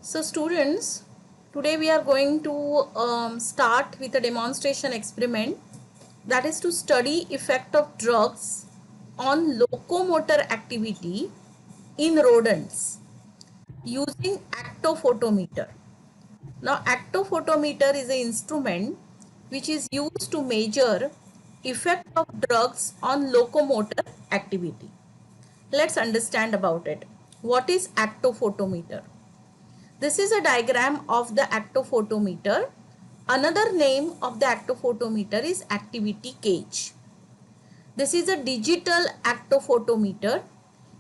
So students, today we are going to start with a demonstration experiment, that is to study effect of drugs on locomotor activity in rodents using actophotometer. Now actophotometer is an instrument which is used to measure effect of drugs on locomotor activity. Let's understand about it. What is actophotometer? This is a diagram of the actophotometer. Another name of the actophotometer is activity gauge. This is a digital actophotometer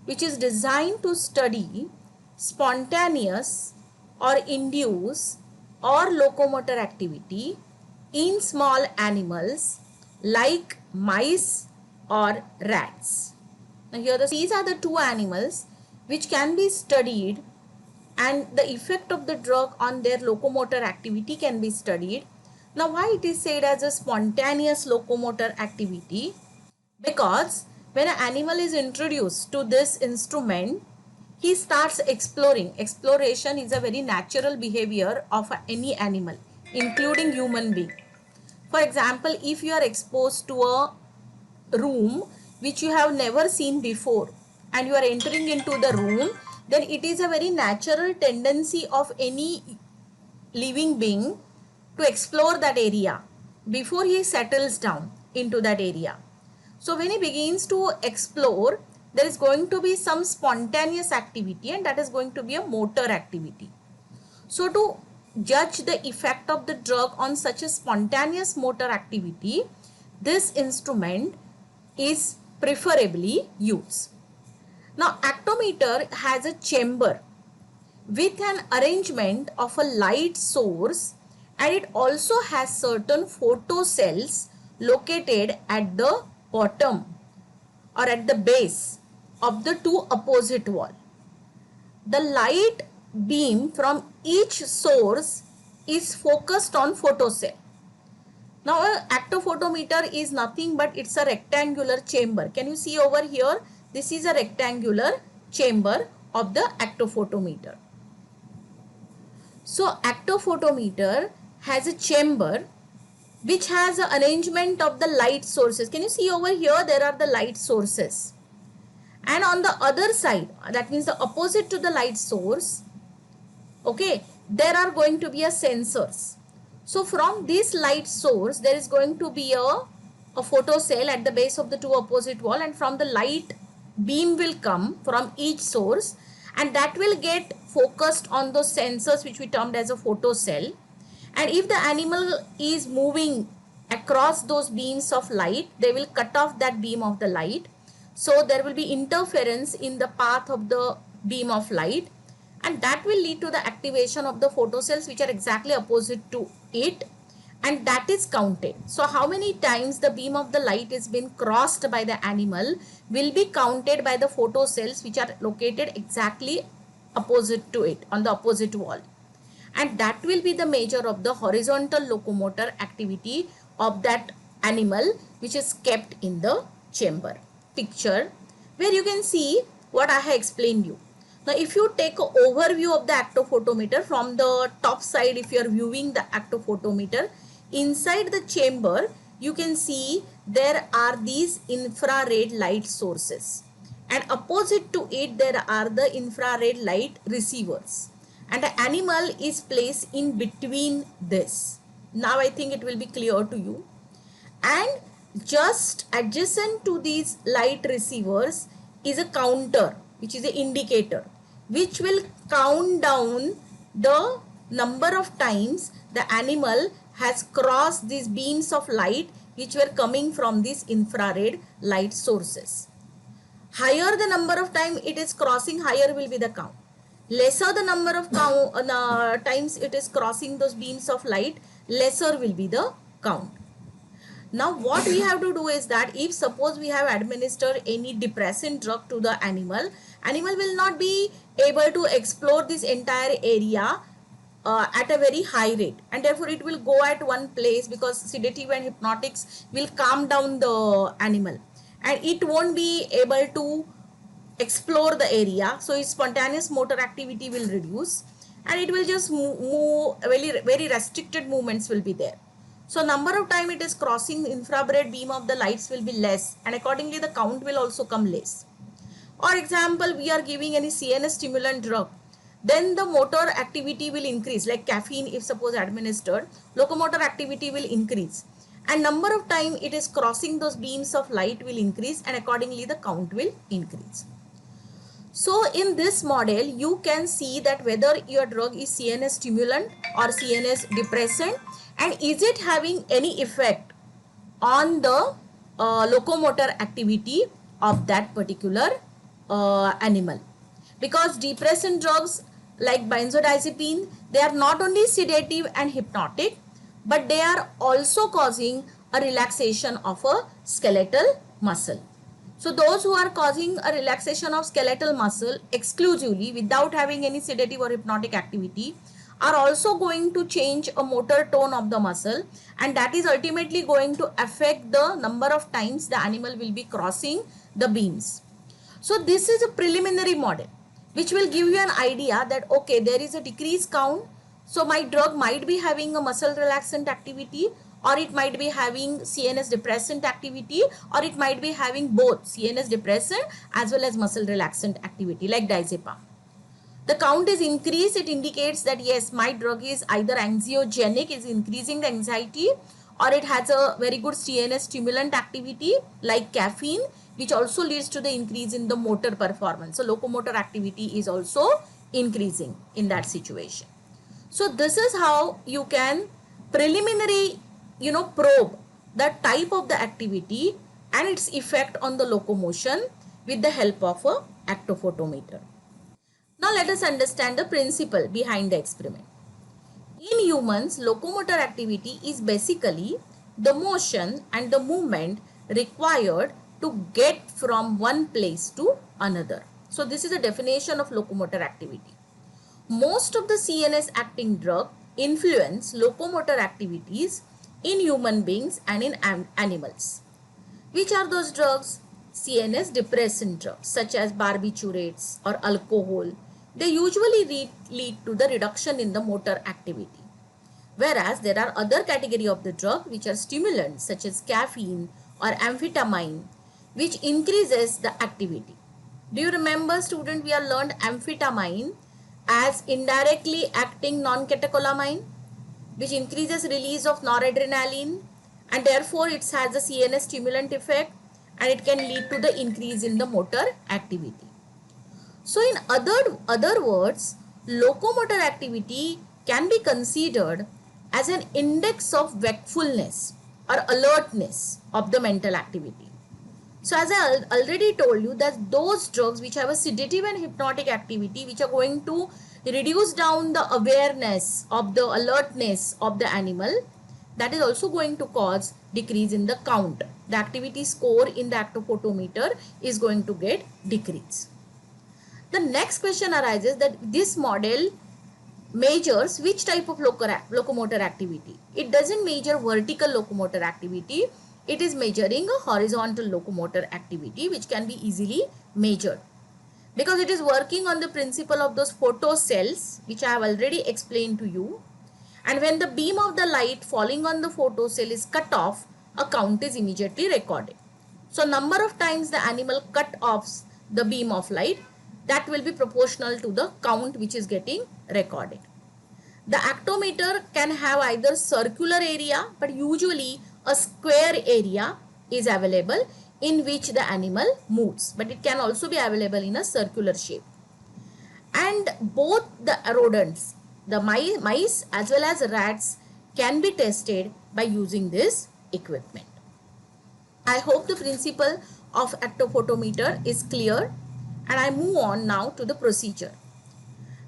which is designed to study spontaneous or induced or locomotor activity in small animals like mice or rats. Now here these are the two animals which can be studied, and the effect of the drug on their locomotor activity can be studied. Now why it is said as a spontaneous locomotor activity? Because when an animal is introduced to this instrument, he starts exploring. Exploration is a very natural behavior of any animal, including human being. For example, if you are exposed to a room which you have never seen before and you are entering into the room, then it is a very natural tendency of any living being to explore that area before he settles down into that area. So when he begins to explore, there is going to be some spontaneous activity, and that is going to be a motor activity. So to judge the effect of the drug on such a spontaneous motor activity, this instrument is preferably used. Now actometer has a chamber with an arrangement of a light source, and it also has certain photocells located at the bottom or at the base of the two opposite wall. The light beam from each source is focused on photocell. Now a actophotometer is nothing but it's a rectangular chamber. Can you see over here? This is a rectangular chamber of the actophotometer. So actophotometer has a chamber which has an arrangement of the light sources. Can you see over here? There are the light sources. And on the other side, that means the opposite to the light source, okay, there are going to be a sensors. So from this light source, there is going to be a photocell at the base of the two opposite wall, and from the light beam will come from each source, and that will get focused on those sensors which we termed as a photocell. And if the animal is moving across those beams of light, they will cut off that beam of the light. So there will be interference in the path of the beam of light, and that will lead to the activation of the photocells which are exactly opposite to it, and that is counted. So how many times the beam of the light is been crossed by the animal will be counted by the photocells which are located exactly opposite to it on the opposite wall, and that will be the measure of the horizontal locomotor activity of that animal which is kept in the chamber. Picture where you can see what I have explained you. Now if you take an overview of the actophotometer from the top side, if you are viewing the actophotometer, inside the chamber you can see there are these infrared light sources, and opposite to it there are the infrared light receivers, and the animal is placed in between this. Now I think it will be clear to you. And just adjacent to these light receivers is a counter, which is an indicator, which will count down the number of times the animal has crossed these beams of light which were coming from these infrared light sources. Higher the number of time it is crossing, higher will be the count. Lesser the number of times it is crossing those beams of light, lesser will be the count. Now what we have to do is that if suppose we have administered any depressant drug to the animal, animal will not be able to explore this entire area at a very high rate, and therefore it will go at one place, because sedative and hypnotics will calm down the animal and it won't be able to explore the area, so its spontaneous motor activity will reduce. and it will just move very restricted movements will be there. So number of time it is crossing infrared beam of the lights will be less, and accordingly the count will also come less. Or example, we are giving any CNS stimulant drug, then the motor activity will increase, like caffeine if suppose administered, locomotor activity will increase, and number of time it is crossing those beams of light will increase, and accordingly the count will increase. So in this model, you can see that whether your drug is CNS stimulant or CNS depressant, and is it having any effect on the locomotor activity of that particular animal. Because depressant drugs like benzodiazepine, they are not only sedative and hypnotic, but they are also causing a relaxation of a skeletal muscle. So those who are causing a relaxation of skeletal muscle exclusively without having any sedative or hypnotic activity are also going to change a motor tone of the muscle, and that is ultimately going to affect the number of times the animal will be crossing the beams. So this is a preliminary model which will give you an idea that okay, there is a decreased count, so my drug might be having a muscle relaxant activity, or it might be having CNS depressant activity, or it might be having both CNS depressant as well as muscle relaxant activity like diazepam. The count is increased, it indicates that yes, my drug is either anxiogenic, is increasing the anxiety, or it has a very good CNS stimulant activity like caffeine, which also leads to the increase in the motor performance. So locomotor activity is also increasing in that situation. So this is how you can preliminary, probe the type of the activity and its effect on the locomotion with the help of a actophotometer. Now let us understand the principle behind the experiment. In humans, locomotor activity is basically the motion and the movement required to get from one place to another. So this is a definition of locomotor activity. Most of the CNS acting drug influence locomotor activities in human beings and in animals. Which are those drugs? CNS depressant drugs such as barbiturates or alcohol. They usually lead to the reduction in the motor activity. Whereas there are other category of the drug which are stimulants such as caffeine or amphetamine, which increases the activity. Do you remember, student, we have learned amphetamine as indirectly acting non-catecholamine, which increases release of noradrenaline, and therefore it has a CNS stimulant effect, and it can lead to the increase in the motor activity. So in other words, locomotor activity can be considered as an index of wakefulness or alertness of the mental activity. So as I already told you, that those drugs which have a sedative and hypnotic activity, which are going to reduce down the awareness of the alertness of the animal, that is also going to cause decrease in the count. The activity score in the actophotometer is going to get decreased. The next question arises that this model measures which type of locomotor activity. It doesn't measure vertical locomotor activity. It is measuring a horizontal locomotor activity which can be easily measured, because it is working on the principle of those photocells which I have already explained to you. And when the beam of the light falling on the photocell is cut off, a count is immediately recorded. So number of times the animal cut off the beam of light, that will be proportional to the count which is getting recorded. The actometer can have either circular area, but usually a square area is available in which the animal moves, but it can also be available in a circular shape. And both the rodents, the mice as well as rats, can be tested by using this equipment. I hope the principle of actophotometer is clear, and I move on now to the procedure.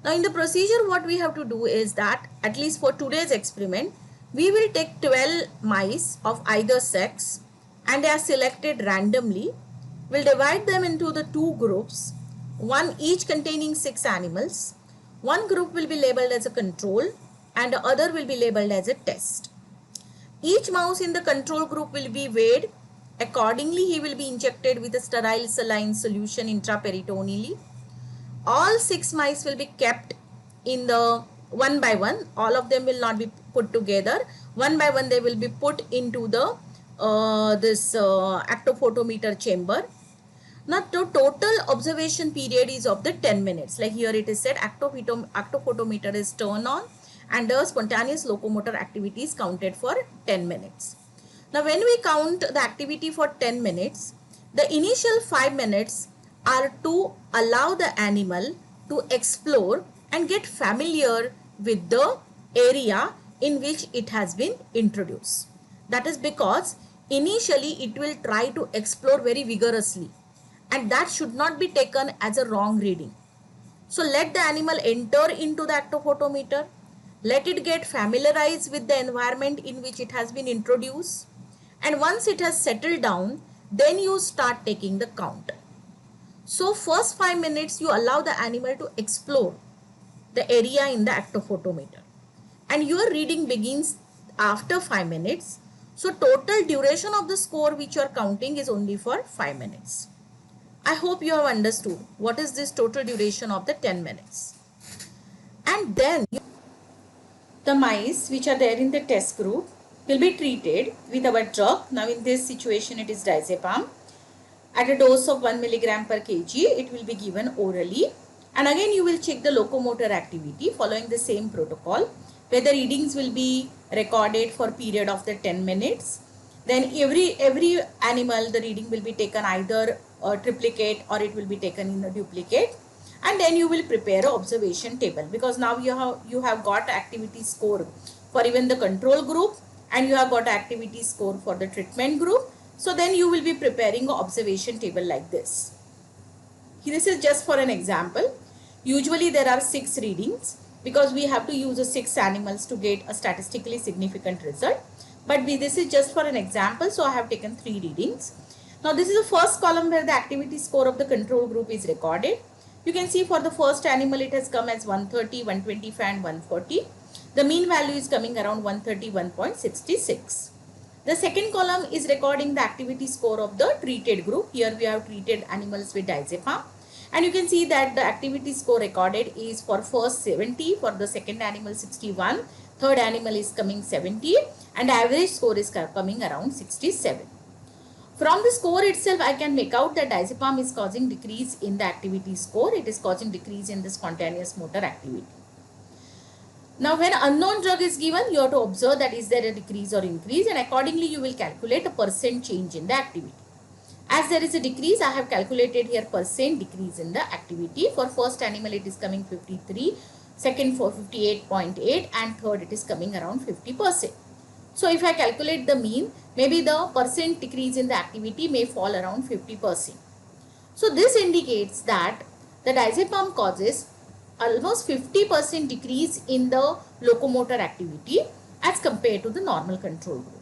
Now in the procedure, what we have to do is that, at least for today's experiment, we will take 12 mice of either sex, and they are selected randomly. We'll divide them into the two groups, one each containing 6 animals. One group will be labeled as a control and the other will be labeled as a test. Each mouse in the control group will be weighed. Accordingly, he will be injected with a sterile saline solution intraperitoneally. All 6 mice will be kept in the one by one. All of them will not be put together. One by one they will be put into the this actophotometer chamber. Now the total observation period is of the 10 minutes. Like here it is said actophotometer is turned on and the spontaneous locomotor activity is counted for 10 minutes. Now when we count the activity for 10 minutes, the initial 5 minutes are to allow the animal to explore and get familiar with the area in which it has been introduced. That is because initially it will try to explore very vigorously, and that should not be taken as a wrong reading. So let the animal enter into the actophotometer, let it get familiarized with the environment in which it has been introduced, and once it has settled down, then you start taking the count. So first 5 minutes you allow the animal to explore the area in the actophotometer, and your reading begins after 5 minutes. So total duration of the score which you are counting is only for 5 minutes. I hope you have understood what is this total duration of the 10 minutes. And then the mice which are there in the test group will be treated with our drug. Now in this situation it is diazepam. At a dose of 1 milligram per kg, it will be given orally. And again you will check the locomotor activity following the same protocol, where the readings will be recorded for period of the 10 minutes. Then every animal, the reading will be taken either a triplicate or it will be taken in a duplicate. And then you will prepare an observation table, because now you have got activity score for even the control group and you have got activity score for the treatment group. So then you will be preparing an observation table like this. This is just for an example. Usually there are 6 readings because we have to use 6 animals to get a statistically significant result. But this is just for an example, so I have taken 3 readings. Now this is the first column where the activity score of the control group is recorded. You can see for the first animal it has come as 130, 125 and 140. The mean value is coming around 131.66. The second column is recording the activity score of the treated group. Here we have treated animals with diazepam. And you can see that the activity score recorded is for first 70, for the second animal 61, third animal is coming 70, and the average score is coming around 67. From the score itself, I can make out that diazepam is causing decrease in the activity score. It is causing decrease in the spontaneous motor activity. Now, when unknown drug is given, you have to observe that is there a decrease or increase, and accordingly you will calculate a percent change in the activity. As there is a decrease, I have calculated here percent decrease in the activity. For first animal it is coming 53, second for 58.8 and third it is coming around 50%. So if I calculate the mean, maybe the percent decrease in the activity may fall around 50%. So this indicates that the diazepam causes almost 50% decrease in the locomotor activity as compared to the normal control group.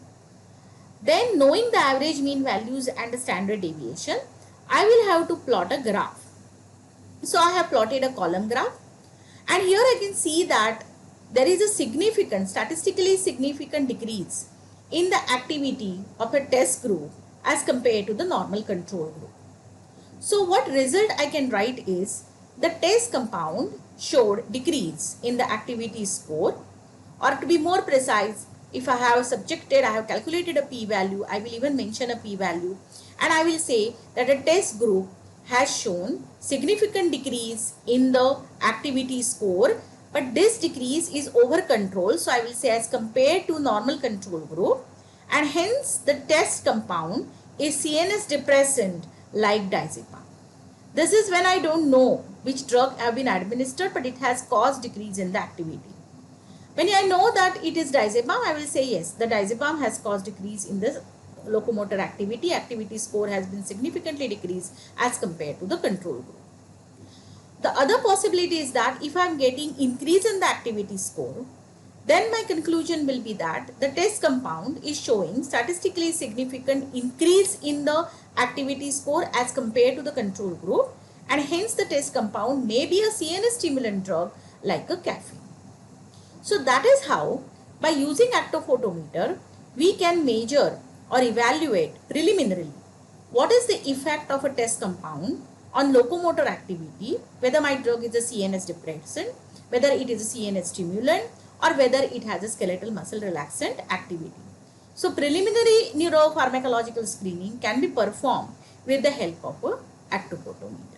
Then, knowing the average mean values and the standard deviation, I will have to plot a graph. So I have plotted a column graph, and here I can see that there is a significant, statistically significant decrease in the activity of a test group as compared to the normal control group. So what result I can write is the test compound showed decrease in the activity score, or to be more precise, if I have calculated a p-value, I will even mention a p-value, and I will say that a test group has shown significant decrease in the activity score, but this decrease is over control, so I will say as compared to normal control group, and hence the test compound is CNS depressant like diazepam. This is when I don't know which drug have been administered, but it has caused decrease in the activity. When I know that it is diazepam, I will say yes, the diazepam has caused decrease in the locomotor activity. Activity score has been significantly decreased as compared to the control group. The other possibility is that if I am getting increase in the activity score, then my conclusion will be that the test compound is showing statistically significant increase in the activity score as compared to the control group, and hence the test compound may be a CNS stimulant drug like a caffeine. So that is how, by using actophotometer, we can measure or evaluate preliminarily what is the effect of a test compound on locomotor activity, whether my drug is a CNS depressant, whether it is a CNS stimulant or whether it has a skeletal muscle relaxant activity. So preliminary neuropharmacological screening can be performed with the help of a actophotometer.